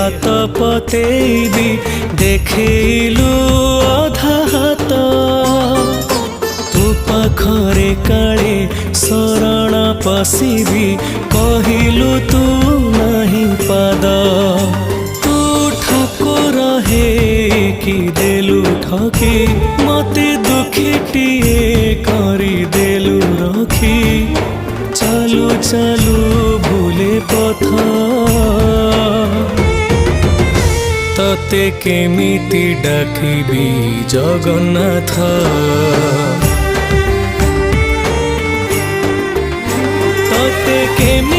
हाथ पतेबी देखिलु अधा हाथ तू पाखरे काले शरण पशिबी कहिलु तू नहीं पाद तू ठाकुर हे कि देलु ठकी मते दुखीटिए करी देलु रखी चालू चालू भूले पथ तते केमिति डाकिबी जगन्नाथ तते केमि